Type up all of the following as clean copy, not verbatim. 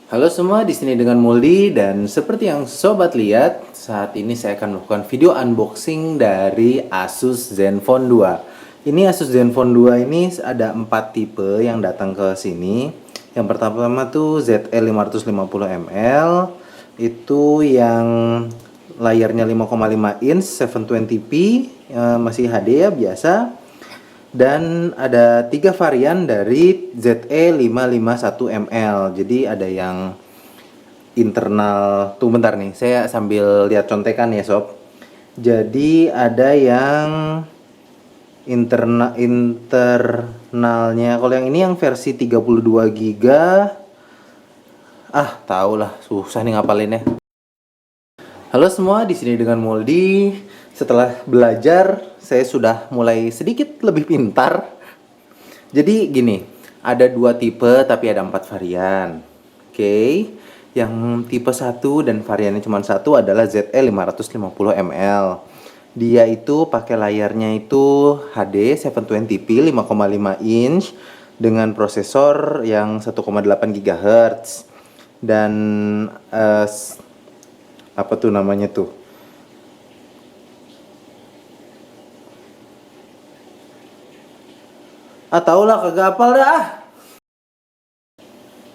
Halo semua, di sini dengan Muldi dan seperti yang sobat lihat, saat ini saya akan melakukan video unboxing dari Asus Zenfone 2. Ini Asus Zenfone 2 ini ada 4 tipe yang datang ke sini. Yang pertama tuh ZL550ml, itu yang layarnya 5,5 inch 720p, masih HD ya biasa. Dan ada 3 varian dari ZE551ml. Jadi ada yang internal tuh, bentar nih saya sambil lihat contekan ya sob. Jadi ada yang internalnya, kalau yang ini yang versi 32 GB. Tau lah, susah nih ngapalinnya. Halo semua, di sini dengan Moldi. Setelah belajar, saya sudah mulai sedikit lebih pintar. Jadi gini, ada 2 tipe tapi ada 4 varian. Oke. Yang tipe 1 dan variannya cuma satu adalah ZE550ml. Dia itu pakai layarnya itu HD 720p 5,5 inch dengan prosesor yang 1,8 GHz. Dan apa tuh namanya tuh? Tau lah, kagak hafal dah.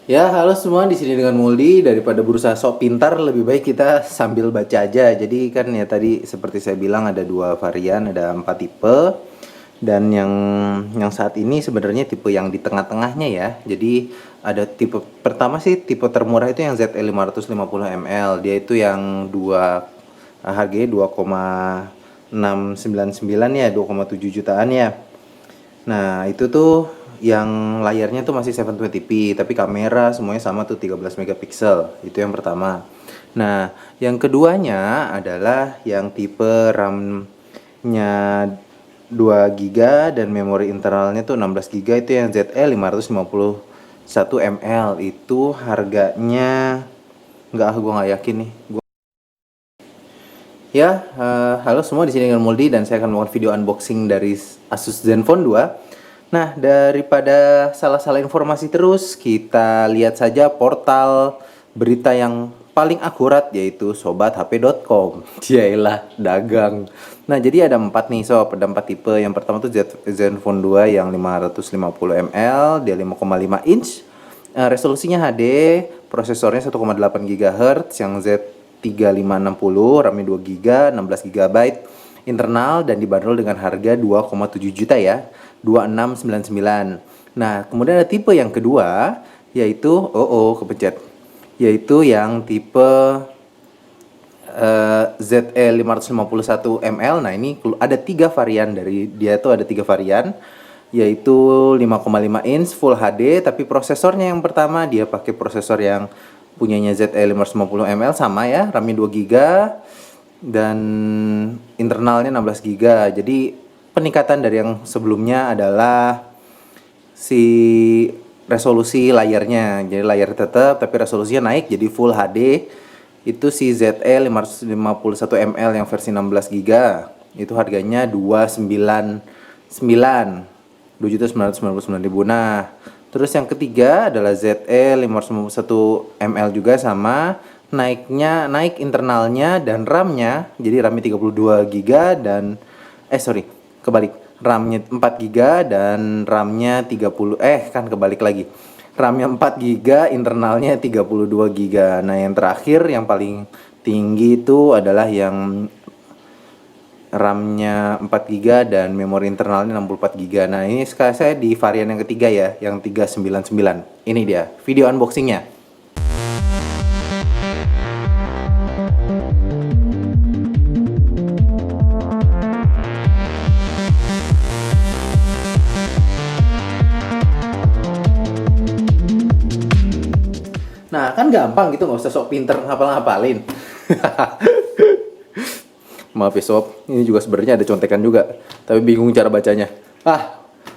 Ya, halo semua, di sini dengan Muldi. Daripada berusaha sok pintar, lebih baik kita sambil baca aja. Jadi kan ya tadi seperti saya bilang ada 2 varian, ada 4 tipe. Dan yang saat ini sebenarnya tipe yang di tengah-tengahnya ya. Jadi ada tipe pertama sih, tipe termurah itu yang ZE550ml. Dia itu yang harganya 2,699 ya, 2,7 jutaan ya. Nah, itu tuh yang layarnya tuh masih 720p, tapi kamera semuanya sama tuh 13 megapiksel. Itu yang pertama. Nah, yang keduanya adalah yang tipe RAM-nya 2 GB dan memori internalnya tuh 16 GB, itu yang ZE551ml. Itu harganya gue nggak yakin nih. Halo semua, di sini dengan Muldi dan saya akan melakukan video unboxing dari Asus Zenfone 2. Nah, daripada salah-salah informasi terus, kita lihat saja portal berita yang paling akurat, yaitu sobathp.com. Jailah dagang. Nah, jadi ada 4 nih sob, ada 4 tipe. Yang pertama tuh Zenfone 2 yang 550ml, dia 5,5 inch. Resolusinya HD, prosesornya 1,8 GHz yang Z3560, RAM-nya 2 GB, 16 GB internal, dan dibanderol dengan harga 2,7 juta ya, 2699. Nah, kemudian ada tipe yang kedua, yaitu kepencet, yaitu yang tipe ZE551ml. Nah, ini ada 3 varian dari dia tuh, ada 3 varian, yaitu 5,5 inch Full HD, tapi prosesornya yang pertama dia pakai prosesor yang punyanya ZE550ml sama ya, RAM-nya 2 GB dan internalnya 16 GB. Jadi peningkatan dari yang sebelumnya adalah si resolusi layarnya. Jadi layar tetap tapi resolusinya naik jadi Full HD. Itu si ZE551ml yang versi 16 GB. Itu harganya 2,999. Nah, terus yang ketiga adalah ZE551ml juga sama, naik internalnya dan RAM-nya. Jadi RAM-nya 32 GB dan kebalik. RAM-nya 4 GB dan RAM-nya 30 kebalik lagi. RAM-nya 4 GB, internalnya 32 GB. Nah, yang terakhir yang paling tinggi itu adalah yang RAM-nya 4 GB dan memori internalnya 64 GB. Nah, ini sekarang saya di varian yang ketiga ya, yang 399. Ini dia video unboxingnya. Nah, kan gampang gitu, nggak usah sok pinter ngapalin. Maaf ya sob, ini juga sebenarnya ada contekan juga, tapi bingung cara bacanya.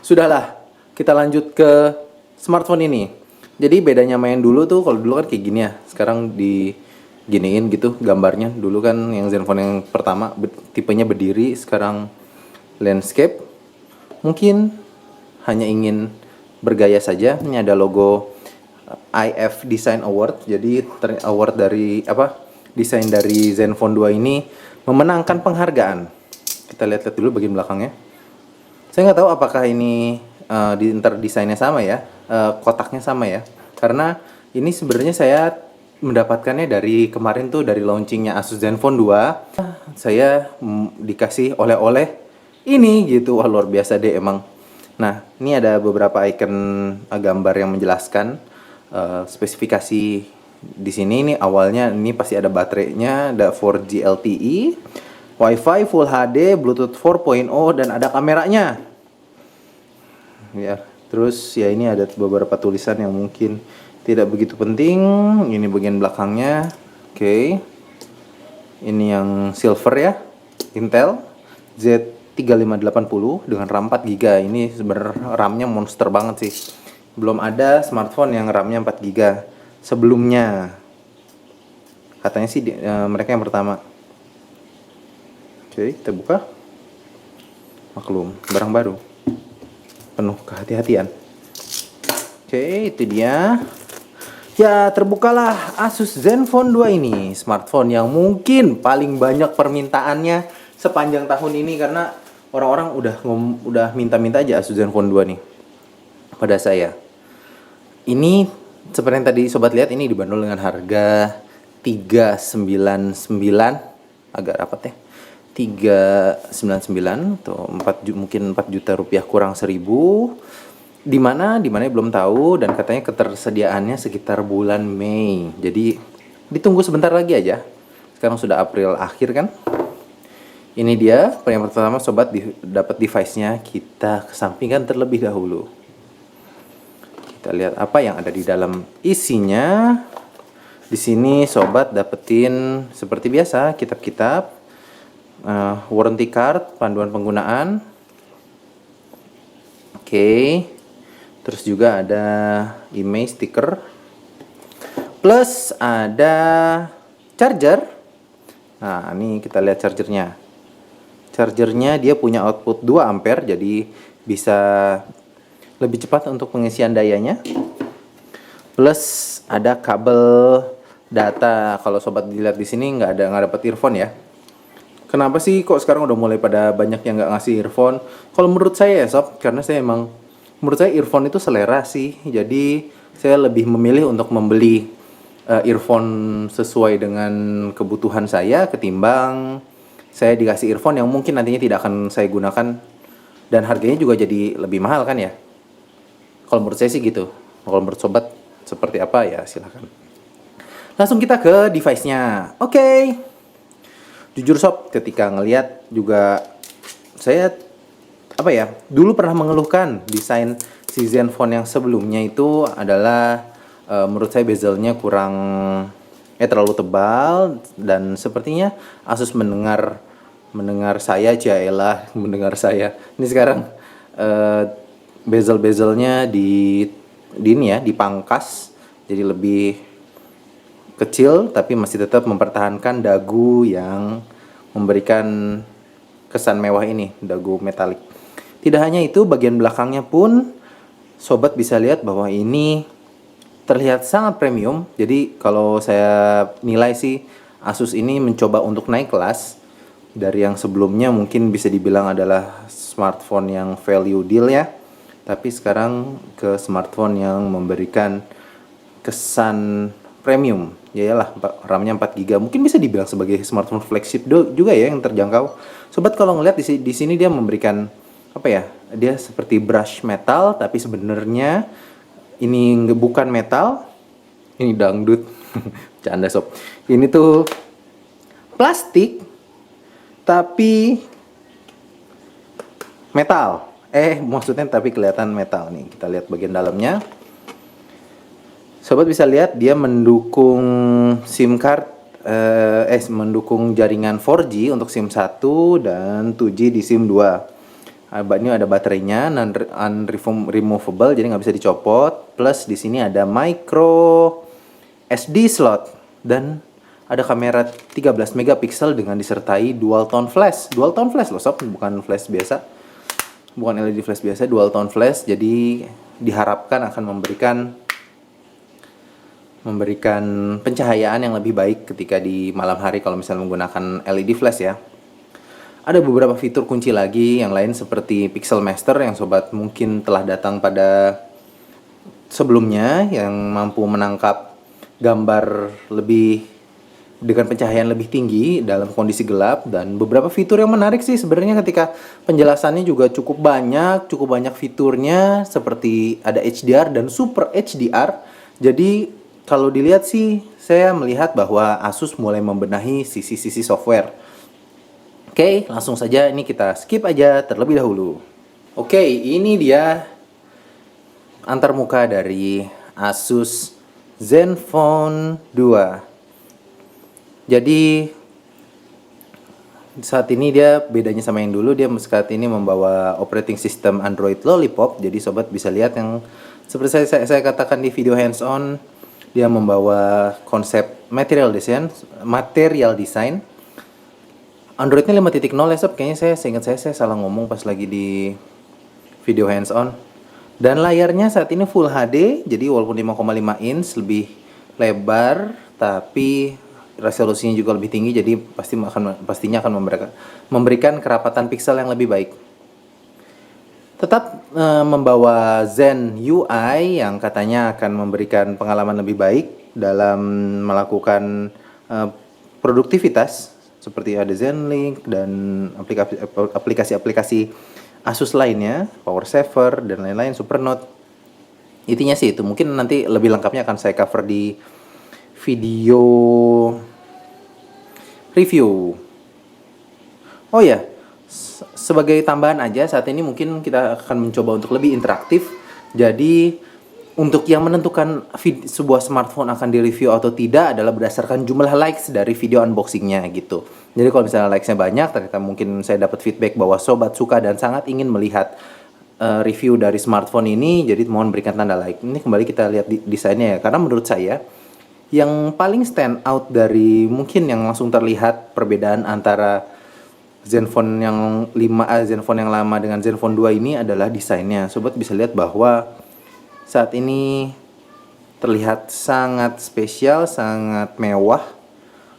Sudahlah, kita lanjut ke smartphone ini. Jadi bedanya main dulu tuh, kalau dulu kan kayak gini ya, sekarang diginiin gitu gambarnya. Dulu kan yang Zenfone yang pertama tipenya berdiri, sekarang landscape. Mungkin hanya ingin bergaya saja. Ini ada logo IF Design Award. Jadi award dari desain dari Zenfone 2 ini memenangkan penghargaan. Kita lihat-lihat dulu bagian belakangnya. Saya nggak tahu apakah ini desainnya sama ya, kotaknya sama ya. Karena ini sebenarnya saya mendapatkannya dari kemarin tuh, dari launchingnya Asus Zenfone 2. Saya dikasih oleh-oleh ini gitu. Wah, luar biasa deh emang. Nah, ini ada beberapa icon gambar yang menjelaskan spesifikasi di sini. Ini awalnya ini pasti ada baterainya, ada 4G LTE, Wi-Fi Full HD, Bluetooth 4.0, dan ada kameranya. Ya, terus ya ini ada beberapa tulisan yang mungkin tidak begitu penting. Ini bagian belakangnya. Oke. Ini yang silver ya, Intel Z3580 dengan RAM 4GB. Ini sebenarnya RAM-nya monster banget sih. Belum ada smartphone yang RAM-nya 4GB sebelumnya. Katanya sih mereka yang pertama. Oke, kita buka. Maklum, barang baru. Penuh kehati-hatian. Oke, itu dia. Ya, terbukalah Asus Zenfone 2 ini. Smartphone yang mungkin paling banyak permintaannya sepanjang tahun ini, karena orang-orang udah minta-minta aja Asus Zenfone 2 nih pada saya. Ini seperti yang tadi sobat lihat, ini dibanderol dengan harga 399, agak rapat ya. 399 atau mungkin 4 juta rupiah kurang 1000. Di mana belum tahu, dan katanya ketersediaannya sekitar bulan Mei. Jadi ditunggu sebentar lagi aja. Sekarang sudah April akhir kan. Ini dia yang pertama sobat, dapat device-nya. Kita kesampingkan terlebih dahulu. Kita lihat apa yang ada di dalam isinya. Di sini sobat dapetin seperti biasa kitab-kitab, warranty card, panduan penggunaan. Oke. Terus juga ada image stiker. Plus ada charger. Nah, ini kita lihat chargernya. Chargernya dia punya output 2 ampere, jadi bisa lebih cepat untuk pengisian dayanya. Plus ada kabel data. Kalau sobat dilihat di sini nggak dapat earphone ya. Kenapa sih kok sekarang udah mulai pada banyak yang nggak ngasih earphone? Kalau menurut saya ya sob, karena menurut saya earphone itu selera sih. Jadi saya lebih memilih untuk membeli earphone sesuai dengan kebutuhan saya, ketimbang saya dikasih earphone yang mungkin nantinya tidak akan saya gunakan dan harganya juga jadi lebih mahal kan ya. Kalau menurut saya sih gitu. Kalau menurut sobat seperti apa ya silahkan. Langsung kita ke device-nya. Oke. Jujur sob, ketika ngelihat juga saya dulu pernah mengeluhkan desain si Zenfone yang sebelumnya itu adalah menurut saya bezelnya kurang terlalu tebal, dan sepertinya Asus mendengar saya. Ini sekarang bezel-bezelnya dipangkas jadi lebih kecil, tapi masih tetap mempertahankan dagu yang memberikan kesan mewah ini, dagu metalik. Tidak hanya itu, bagian belakangnya pun sobat bisa lihat bahwa ini terlihat sangat premium. Jadi kalau saya nilai sih, Asus ini mencoba untuk naik kelas dari yang sebelumnya mungkin bisa dibilang adalah smartphone yang value deal ya, tapi sekarang ke smartphone yang memberikan kesan premium. Yalah, RAM-nya 4GB, mungkin bisa dibilang sebagai smartphone flagship juga ya, yang terjangkau. Sobat kalau ngelihat di sini dia memberikan dia seperti brush metal, tapi sebenarnya ini bukan metal. Ini dangdut. Canda sob. Ini tuh plastik tapi metal. Maksudnya tapi kelihatan metal nih. Kita lihat bagian dalamnya. Sobat bisa lihat dia mendukung SIM card, mendukung jaringan 4G untuk SIM 1 dan 2G di SIM 2. Ini ada baterainya, non-removable, jadi nggak bisa dicopot. Plus di sini ada micro SD slot dan ada kamera 13 megapiksel dengan disertai dual tone flash. Dual tone flash loh sob, bukan flash biasa. Bukan LED flash biasa, dual tone flash. Jadi diharapkan akan memberikan memberikan pencahayaan yang lebih baik ketika di malam hari kalau misalnya menggunakan LED flash ya. Ada beberapa fitur kunci lagi yang lain seperti Pixel Master yang sobat mungkin telah datang pada sebelumnya, yang mampu menangkap gambar lebih dengan pencahayaan lebih tinggi dalam kondisi gelap, dan beberapa fitur yang menarik sih sebenarnya ketika penjelasannya juga cukup banyak fiturnya seperti ada HDR dan Super HDR. Jadi kalau dilihat sih saya melihat bahwa Asus mulai membenahi sisi-sisi software. Oke, langsung saja ini kita skip aja terlebih dahulu. Oke, ini dia antarmuka dari Asus Zenfone 2. Jadi saat ini dia bedanya sama yang dulu, dia saat ini membawa operating system Android Lollipop. Jadi sobat bisa lihat yang seperti saya katakan di video hands on, dia membawa konsep material design. Androidnya 5.0 ya sob, kayaknya seingat saya salah ngomong pas lagi di video hands on. Dan layarnya saat ini Full HD, jadi walaupun 5,5 inch lebih lebar, tapi resolusinya juga lebih tinggi, jadi pastinya akan memberikan kerapatan piksel yang lebih baik. Tetap membawa Zen UI yang katanya akan memberikan pengalaman lebih baik dalam melakukan produktivitas, seperti ada ZenLink dan aplikasi-aplikasi Asus lainnya, Power Saver dan lain-lain, Supernote. Intinya sih itu, mungkin nanti lebih lengkapnya akan saya cover di video review. Oh ya, sebagai tambahan aja, saat ini mungkin kita akan mencoba untuk lebih interaktif. Jadi untuk yang menentukan sebuah smartphone akan direview atau tidak adalah berdasarkan jumlah likes dari video unboxingnya gitu. Jadi kalau misalnya likesnya banyak, ternyata mungkin saya dapat feedback bahwa sobat suka dan sangat ingin melihat review dari smartphone ini, jadi mohon berikan tanda like. Ini kembali kita lihat desainnya ya, karena menurut saya yang paling stand out dari mungkin yang langsung terlihat perbedaan antara Zenfone yang Zenfone yang lama dengan Zenfone 2 ini adalah desainnya. Sobat bisa lihat bahwa saat ini terlihat sangat spesial, sangat mewah,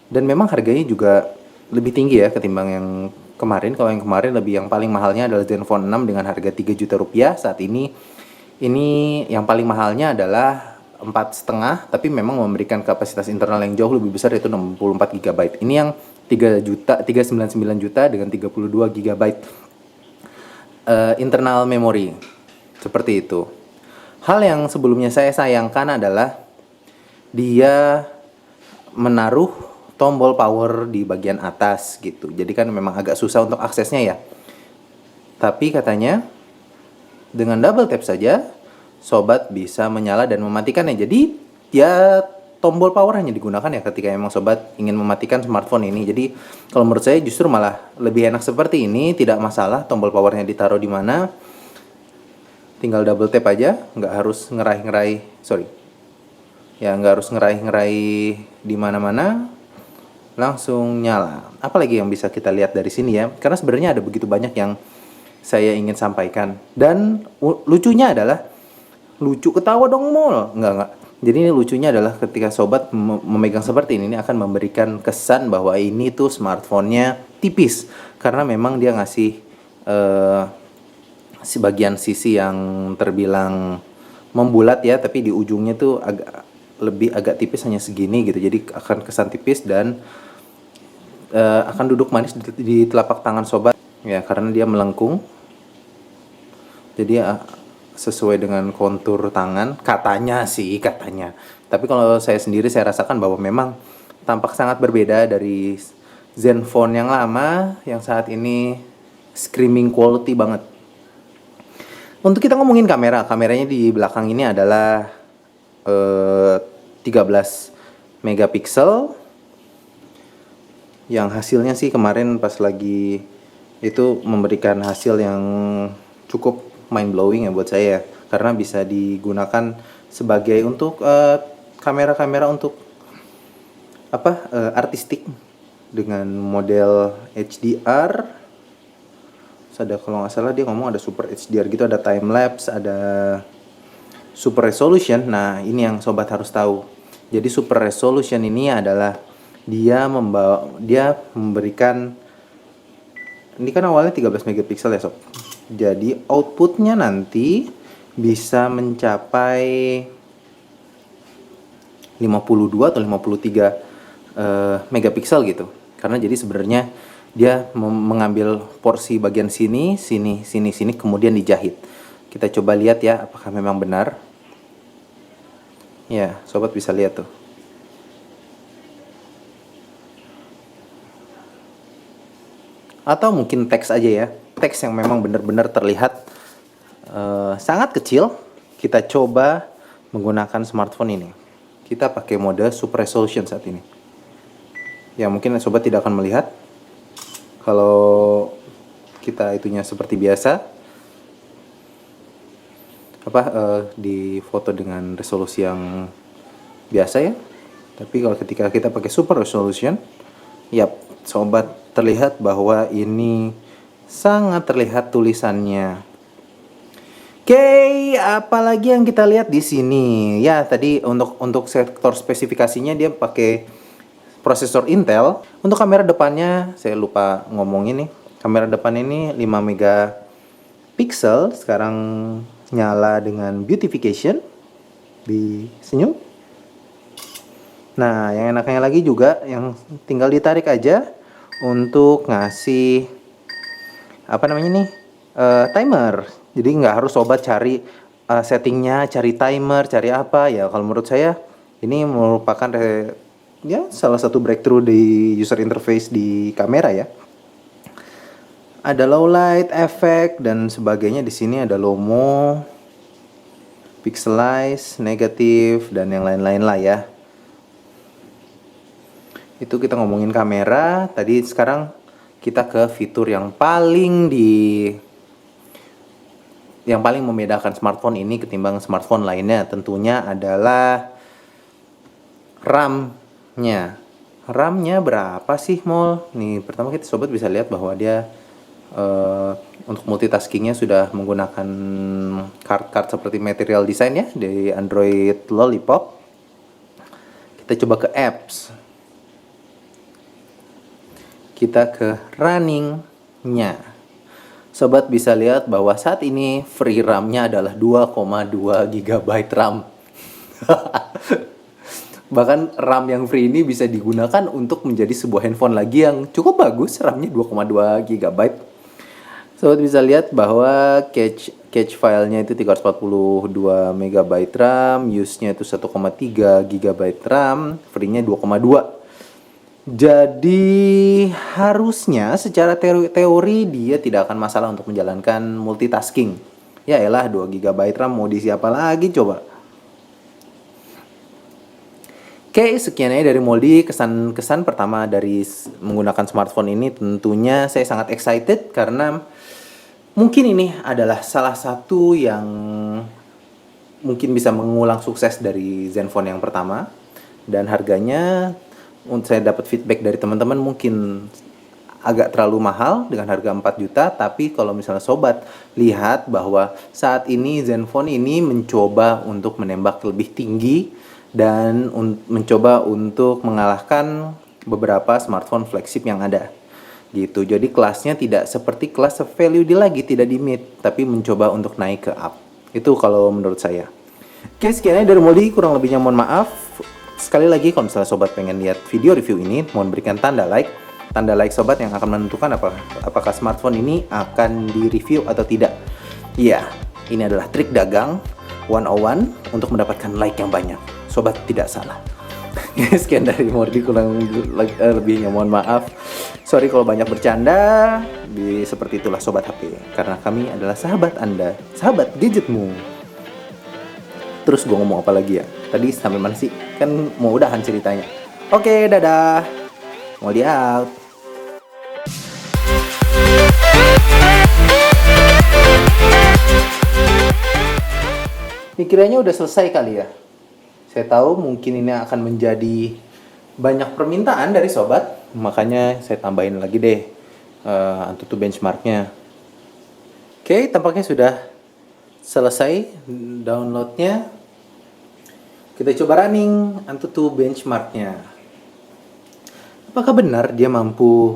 dan memang harganya juga lebih tinggi ya ketimbang yang kemarin. Kalau yang kemarin yang paling mahalnya adalah Zenfone 6 dengan harga 3 juta rupiah. Saat ini yang paling mahalnya adalah 4,5, tapi memang memberikan kapasitas internal yang jauh lebih besar, yaitu 64 GB. Ini yang 399 juta dengan 32 GB internal memory. Seperti itu. Hal yang sebelumnya saya sayangkan adalah dia menaruh tombol power di bagian atas gitu. Jadi kan memang agak susah untuk aksesnya ya. Tapi katanya dengan double tap saja sobat bisa menyala dan mematikannya. Jadi ya tombol power hanya digunakan ya ketika memang sobat ingin mematikan smartphone ini. Jadi kalau menurut saya justru malah lebih enak seperti ini, tidak masalah tombol powernya ditaruh di mana. Tinggal double tap aja, nggak harus ngerai-ngerai di mana-mana, langsung nyala. Apalagi yang bisa kita lihat dari sini ya, karena sebenarnya ada begitu banyak yang saya ingin sampaikan. Dan lucunya adalah, lucu ketawa dong mall, enggak. Jadi ini lucunya adalah ketika sobat memegang seperti ini akan memberikan kesan bahwa ini tuh smartphone-nya tipis, karena memang dia ngasih bagian sisi yang terbilang membulat ya, tapi di ujungnya tuh agak tipis, hanya segini gitu. Jadi akan kesan tipis dan akan duduk manis di telapak tangan sobat ya, karena dia melengkung. Jadi sesuai dengan kontur tangan katanya. Tapi kalau saya sendiri saya rasakan bahwa memang tampak sangat berbeda dari Zenfone yang lama yang saat ini screaming quality banget. Untuk kita ngomongin kameranya di belakang ini adalah 13 megapiksel. Yang hasilnya sih kemarin pas lagi itu memberikan hasil yang cukup mind blowing ya buat saya, karena bisa digunakan sebagai untuk kamera-kamera untuk artistik dengan model HDR. Ada, kalau nggak salah dia ngomong ada super HDR gitu, ada time lapse, ada super resolution. Nah ini yang sobat harus tahu. Jadi super resolution ini adalah dia memberikan, ini kan awalnya 13 megapiksel ya sob. Jadi outputnya nanti bisa mencapai 52 atau 53 megapiksel gitu. Karena jadi sebenarnya dia mengambil porsi bagian sini, sini, kemudian dijahit. Kita coba lihat ya, apakah memang benar. Ya, sobat bisa lihat tuh. Atau mungkin teks aja ya, teks yang memang benar-benar terlihat sangat kecil. Kita coba menggunakan smartphone ini. Kita pakai mode super resolution saat ini. Ya mungkin sobat tidak akan melihat kalau kita itunya seperti biasa, di foto dengan resolusi yang biasa ya. Tapi kalau ketika kita pakai super resolution, ya sobat, terlihat bahwa ini sangat terlihat tulisannya. Oke, apalagi yang kita lihat di sini? Ya, tadi untuk sektor spesifikasinya dia pakai prosesor Intel. Untuk kamera depannya saya lupa ngomongin nih. Kamera depan ini 5 megapiksel. Sekarang nyala dengan beautification di senyum. Nah, yang enaknya lagi juga yang tinggal ditarik aja untuk ngasih timer. Jadi nggak harus sobat cari settingnya, cari timer, cari apa ya. Kalau menurut saya ini merupakan salah satu breakthrough di user interface di kamera ya. Ada low light, effect dan sebagainya. Di sini ada low mo, pixelize, negatif dan yang lain-lain lah ya. Itu kita ngomongin kamera. Tadi sekarang kita ke fitur yang paling membedakan smartphone ini ketimbang smartphone lainnya. Tentunya adalah RAM-nya. RAM-nya berapa sih, Mol? Nih, pertama kita sobat bisa lihat bahwa dia untuk multitaskingnya sudah menggunakan card seperti Material Design ya dari Android Lollipop. Kita coba ke apps. Kita ke running-nya. Sobat bisa lihat bahwa saat ini free RAM-nya adalah 2,2 GB RAM. Bahkan RAM yang free ini bisa digunakan untuk menjadi sebuah handphone lagi yang cukup bagus. RAM-nya 2,2 GB. Sobat bisa lihat bahwa cache filenya itu 342 MB RAM, use-nya itu 1,3 GB RAM, free-nya 2,2. Jadi harusnya secara teori dia tidak akan masalah untuk menjalankan multitasking. Ya elah 2 GB RAM mau diisi apa lagi coba. Oke, sekiannya dari Moldy. Kesan pertama dari menggunakan smartphone ini, tentunya saya sangat excited karena mungkin ini adalah salah satu yang mungkin bisa mengulang sukses dari Zenfone yang pertama. Dan harganya, saya dapat feedback dari teman-teman mungkin agak terlalu mahal dengan harga 4 juta. Tapi kalau misalnya sobat lihat bahwa saat ini Zenfone ini mencoba untuk menembak lebih tinggi dan mencoba untuk mengalahkan beberapa smartphone flagship yang ada gitu. Jadi kelasnya tidak seperti kelas value di lagi, tidak di mid, tapi mencoba untuk naik ke up. Itu kalau menurut saya. Oke, sekiannya dari Moldy, kurang lebihnya mohon maaf. Sekali lagi kalau misalnya sobat pengen lihat video review ini, mohon berikan tanda like. Tanda like sobat yang akan menentukan apakah smartphone ini akan di-review atau tidak. Iya, ini adalah trik dagang 101 untuk mendapatkan like yang banyak. Sobat tidak salah. Sekian dari Moldy, kurang lebihnya mohon maaf. Sorry kalau banyak bercanda. Seperti itulah sobat HP, karena kami adalah sahabat Anda, sahabat gadgetmu. Terus gue ngomong apa lagi ya? Tadi sampai mana sih? Kan mau udahan ceritanya. Oke, dadah. Moldy out. Pikirannya udah selesai kali ya? Saya tahu mungkin ini akan menjadi banyak permintaan dari sobat, makanya saya tambahin lagi deh AnTuTu benchmarknya. Oke, tampaknya sudah selesai downloadnya. Kita coba running Antutu benchmarknya. Apakah benar dia mampu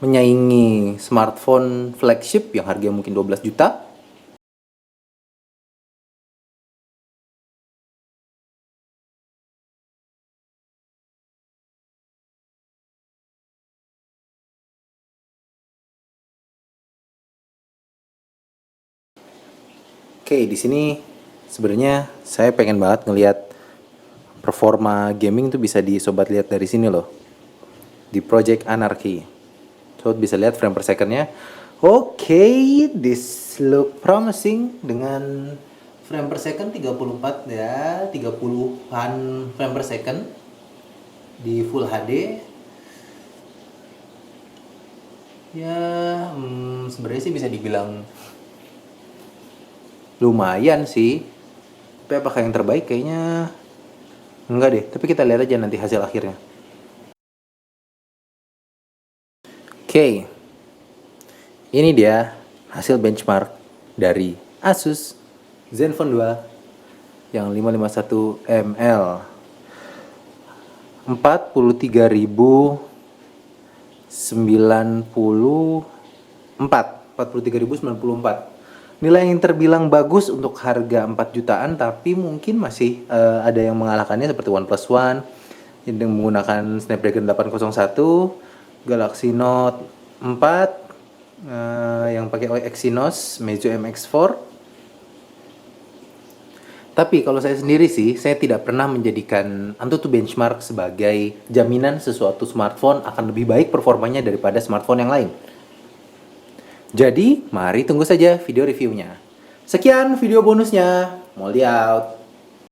menyaingi smartphone flagship yang harganya mungkin 12 juta? Oke, di sini sebenarnya saya pengen banget ngelihat performa gaming tuh bisa disobat lihat dari sini loh. Di Project Anarchy. Sobat bisa lihat frame per second-nya. Oke, this look promising dengan frame per second 34 ya, 30-an frame per second di Full HD. Ya, sebenarnya sih bisa dibilang lumayan sih. Tapi apakah yang terbaik? Kayaknya enggak deh. Tapi kita lihat aja nanti hasil akhirnya. Oke. Ini dia hasil benchmark dari Asus Zenfone 2 yang 551 ml. 43.094. Nilai yang terbilang bagus untuk harga 4 jutaan, tapi mungkin masih ada yang mengalahkannya seperti OnePlus One yang menggunakan Snapdragon 801, Galaxy Note 4 yang pakai Exynos, Meizu MX4. Tapi kalau saya sendiri sih, saya tidak pernah menjadikan Antutu benchmark sebagai jaminan sesuatu smartphone akan lebih baik performanya daripada smartphone yang lain. Jadi, mari tunggu saja video reviewnya. Sekian video bonusnya. Moldy out.